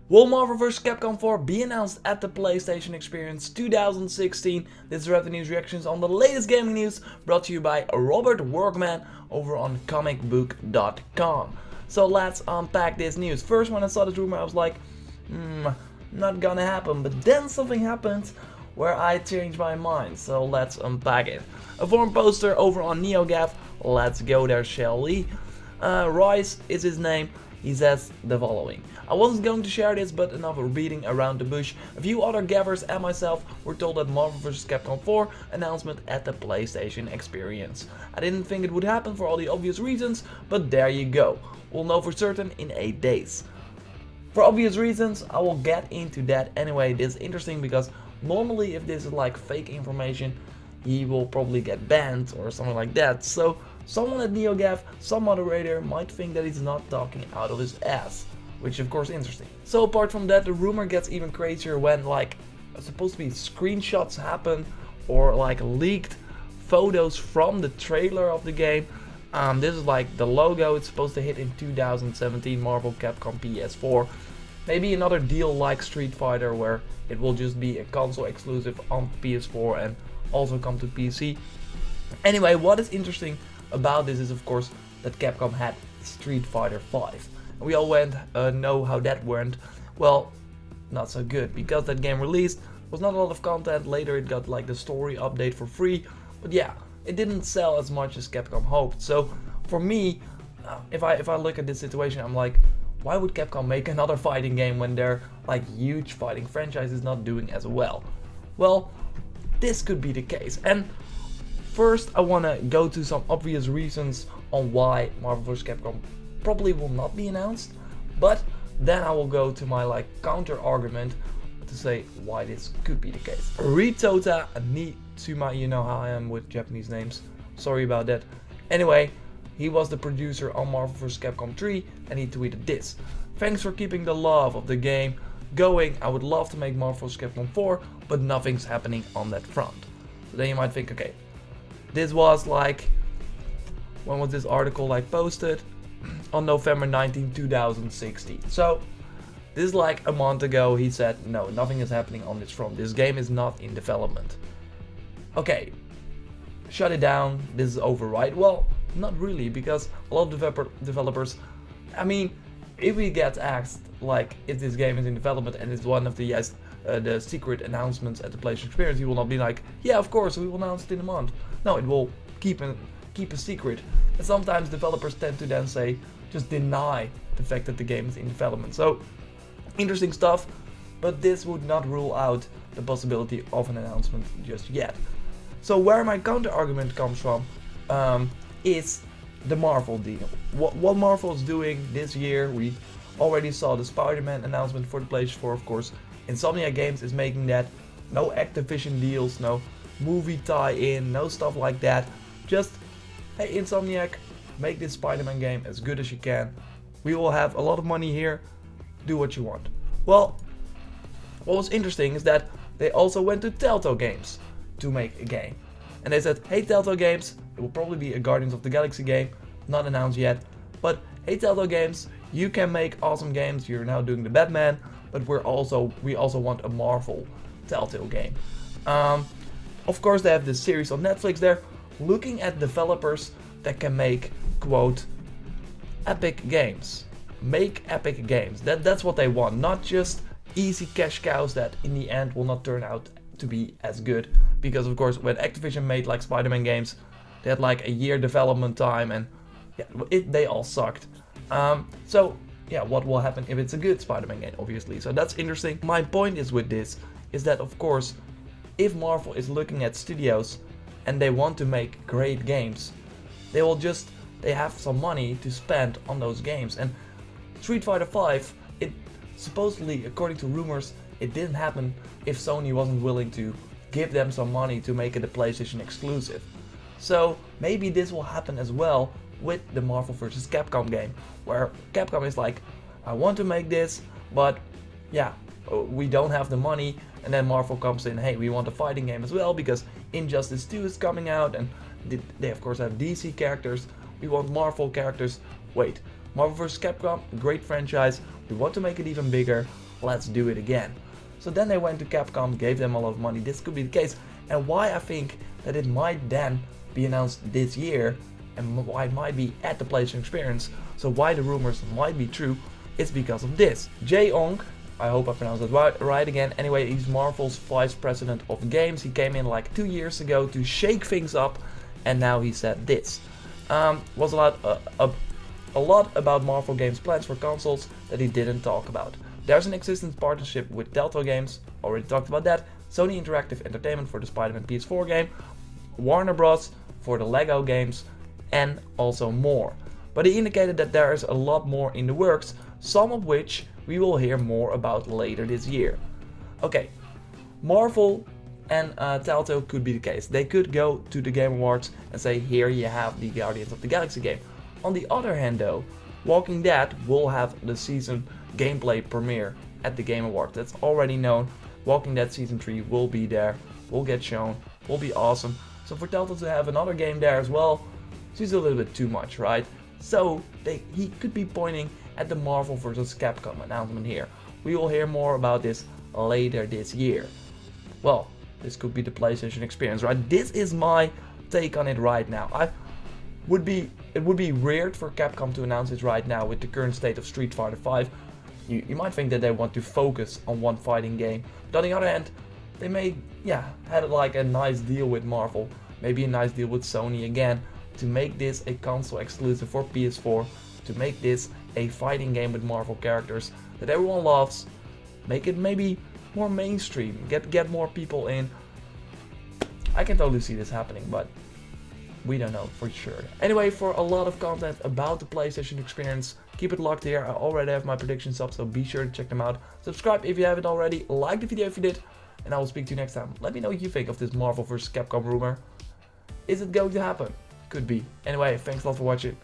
Will Marvel vs. Capcom 4 be announced at the PlayStation Experience 2016? This is Rapid News reactions on the latest gaming news, brought to you by Robert Workman over on comicbook.com. So let's unpack this news. First, when I saw this rumor, I was like, not gonna happen. But then something happened where I changed my mind. So let's unpack it. A forum poster over on NeoGAF. Let's go there, shall we? Rice is his name. He says the following: I wasn't going to share this, but enough beating around the bush. A few other gaffers and myself were told that Marvel vs. Capcom 4 announcement at the PlayStation Experience. I didn't think it would happen for all the obvious reasons, but there you go. We'll know for certain in 8 days. For obvious reasons, I will get into that anyway. This is interesting because normally if this is like fake information, he will probably get banned or something like that. So someone at NeoGAF, some moderator, might think that he's not talking out of his ass, which is of course interesting. So apart from that, the rumor gets even crazier when like supposed to be screenshots happen or like leaked photos from the trailer of the game. This is like the logo. It's supposed to hit in 2017, Marvel Capcom PS4. Maybe another deal like Street Fighter where it will just be a console exclusive on PS4 and also come to PC. Anyway, what is interesting about this is of course that Capcom had Street Fighter 5. We all know how that went. Well, not so good, because that game released, was not a lot of content. Later it got like the story update for free, but yeah, it didn't sell as much as Capcom hoped. So for me, if I look at this situation, I'm like, why would Capcom make another fighting game when their like huge fighting franchise is not doing as well? Well, this could be the case. And first I want to go to some obvious reasons on why Marvel vs. Capcom probably will not be announced, but then I will go to my like counter argument to say why this could be the case. Ritota Nitsuma, you know how I am with Japanese names, sorry about that. Anyway, he was the producer on Marvel vs. Capcom 3 and he tweeted this: thanks for keeping the love of the game going. I would love to make Marvel vs. Capcom 4, but nothing's happening on that front. So then you might think, okay, this was like, when was this article like posted? On November 19, 2016. So this is like a month ago. He said, no, nothing is happening on this front. This game is not in development. Okay, shut it down. This is over, right? Well, not really, because a lot of developers, I mean, if we get asked like if this game is in development and it's one of the secret announcements at the PlayStation Experience, you will not be like, yeah, of course, we will announce it in a month. No, it will keep a secret. And sometimes developers tend to then say, just deny the fact that the game is in development. So interesting stuff, but this would not rule out the possibility of an announcement just yet. So where my counter argument comes from is the Marvel deal. What Marvel is doing this year. We already saw the Spider-Man announcement for the PlayStation 4, of course. Insomniac Games is making that. No Activision deals, no movie tie-in, no stuff like that. Just, hey Insomniac, make this Spider-Man game as good as you can. We will have a lot of money here. Do what you want. Well, what was interesting is that they also went to Telltale Games to make a game. And they said, hey Telltale Games, it will probably be a Guardians of the Galaxy game, not announced yet. But hey Telltale Games, you can make awesome games. You're now doing the Batman, but we also want a Marvel Telltale game. Of course, they have this series on Netflix. They're looking at developers that can make, quote, epic games. Make epic games. That's what they want. Not just easy cash cows that in the end will not turn out to be as good. Because of course, when Activision made like Spider-Man games, they had like a year development time and yeah, they all sucked. So yeah, what will happen if it's a good Spider-Man game, obviously. So that's interesting. My point is with this is that of course, if Marvel is looking at studios and they want to make great games, they have some money to spend on those games. And Street Fighter 5, it supposedly, according to rumors, it didn't happen if Sony wasn't willing to give them some money to make it a PlayStation exclusive. So maybe this will happen as well with the Marvel vs. Capcom game, where Capcom is like, I want to make this, but yeah, we don't have the money. And then Marvel comes in, hey, we want a fighting game as well because Injustice 2 is coming out and they of course have DC characters. We want Marvel characters. Wait, Marvel vs. Capcom, great franchise. We want to make it even bigger. let's do it again. So then they went to Capcom, gave them a lot of money. This could be the case. And why I think that it might then be announced this year, and why it might be at the PlayStation Experience, so why the rumors might be true, is because of this. Jae-ong, I hope I pronounced that right again. Anyway, he's Marvel's vice president of games. He came in like 2 years ago to shake things up, and now he said this. Was a lot about Marvel Games' plans for consoles that he didn't talk about. There's an existing partnership with Telltale Games, already talked about that, Sony Interactive Entertainment for the Spider-Man PS4 game, Warner Bros. For the Lego games, and also more. But he indicated that there is a lot more in the works, some of which we will hear more about later this year. Okay, Marvel and Telltale could be the case. They could go to the Game Awards and say, here you have the Guardians of the Galaxy game. On the other hand though, Walking Dead will have the season gameplay premiere at the Game Awards. That's already known. Walking Dead Season 3 will be there, will get shown, will be awesome. So for Telltale to have another game there as well, seems a little bit too much, right? So he could be pointing at the Marvel vs. Capcom announcement here. We will hear more about this later this year. Well, this could be the PlayStation Experience, right? This is my take on it right now. It would be weird for Capcom to announce it right now with the current state of Street Fighter V. You might think that they want to focus on one fighting game, but on the other hand, they may, had like a nice deal with Marvel, maybe a nice deal with Sony again, to make this a console exclusive for PS4, to make this a fighting game with Marvel characters that everyone loves, make it maybe more mainstream, get more people in. I can totally see this happening, but we don't know for sure. Anyway, for a lot of content about the PlayStation Experience, keep it locked here. I already have my predictions up, so be sure to check them out. Subscribe if you haven't already, like the video if you did, and I will speak to you next time. Let me know what you think of this Marvel vs. Capcom rumor. Is it going to happen? Could be. Anyway, thanks a lot for watching.